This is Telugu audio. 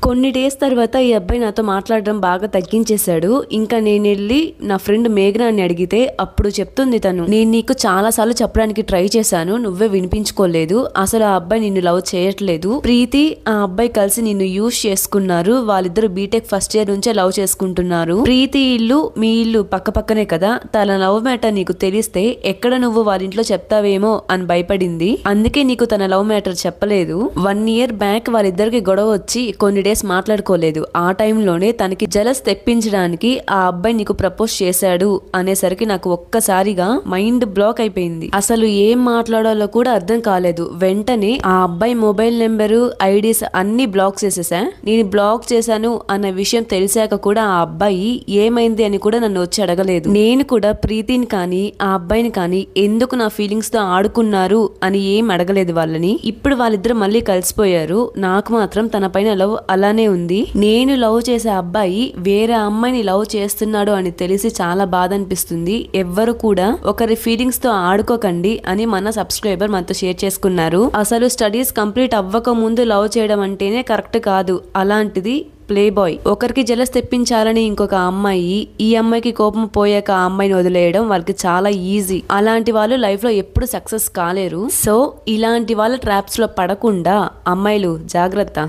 కొన్ని డేస్ తర్వాత ఈ అబ్బాయి నాతో మాట్లాడడం బాగా తగ్గించేశాడు. ఇంకా నేను వెళ్ళి నా ఫ్రెండ్ మేఘనా అని అడిగితే అప్పుడు చెప్తుంది తను, నేను నీకు చాలా సార్లు చెప్పడానికి ట్రై చేశాను, నువ్వే వినిపించుకోలేదు. అసలు ఆ అబ్బాయి నిన్ను లవ్ చేయట్లేదు. ప్రీతి ఆ అబ్బాయి కలిసి నిన్ను యూజ్ చేసుకున్నారు. వాళ్ళిద్దరు బీటెక్ ఫస్ట్ ఇయర్ నుంచే లవ్ చేసుకుంటున్నారు. ప్రీతి ఇల్లు మీ ఇల్లు పక్క పక్కనే కదా, తన లవ్ మ్యాటర్ నీకు తెలిస్తే ఎక్కడ నువ్వు వాళ్ళ ఇంట్లో చెప్తావేమో అని భయపడింది. అందుకే నీకు తన లవ్ మ్యాటర్ చెప్పలేదు. 1 year బ్యాక్ వాళ్ళిద్దరికి గొడవ వచ్చి కొన్ని డేస్ మాట్లాడుకోలేదు. ఆ టైంలోనే తనకి జలస్ తెప్పించడానికి ఆ అబ్బాయి నీకు ప్రపోజ్ చేశాడు అనేసరికి నాకు ఒక్కసారిగా మైండ్ బ్లాక్ అయిపోయింది. అసలు ఏం మాట్లాడాలో కూడా అర్థం కాలేదు. వెంటనే ఆ అబ్బాయి మొబైల్ నెంబరు, ఐడీస్ అన్ని బ్లాక్ చేసేసా. నేను బ్లాక్ చేశాను అన్న విషయం తెలిసాక కూడా ఆ అబ్బాయి ఏమైంది అని కూడా నన్ను వచ్చి అడగలేదు. నేను కూడా ప్రీతిని కానీ ఆ అబ్బాయిని కానీ ఎందుకు నా ఫీలింగ్స్ తో ఆడుకున్నారు అని ఏం అడగలేదు వాళ్ళని. ఇప్పుడు వాళ్ళిద్దరు మళ్ళీ కలిసిపోయారు. నాకు మాత్రం తన పైన లవ్ అలానే ఉంది. నేను లవ్ చేసే అబ్బాయి వేరే అమ్మాయిని లవ్ చేస్తున్నాడు అని తెలిసి చాలా బాధ అనిపిస్తుంది. ఎవ్వరు కూడా ఒకరి ఫీలింగ్స్ తో ఆడుకోకండి అని మన సబ్స్క్రైబర్ మనతో షేర్ చేసుకున్నారు. అసలు స్టడీస్ కంప్లీట్ అవ్వక ముందు లవ్ చేయడం అంటేనే కరెక్ట్ కాదు. అలాంటిది ప్లే బాయ్ ఒకరికి జలస్ తెప్పించాలని ఇంకొక అమ్మాయి, ఈ అమ్మాయికి కోపం పోయాక ఆ అమ్మాయిని వదిలేయడం వాళ్ళకి చాలా ఈజీ. అలాంటి వాళ్ళు లైఫ్ లో ఎప్పుడు సక్సెస్ కాలేరు. సో ఇలాంటి వాళ్ళ ట్రాప్స్ లో పడకుండా అమ్మాయిలు జాగ్రత్త.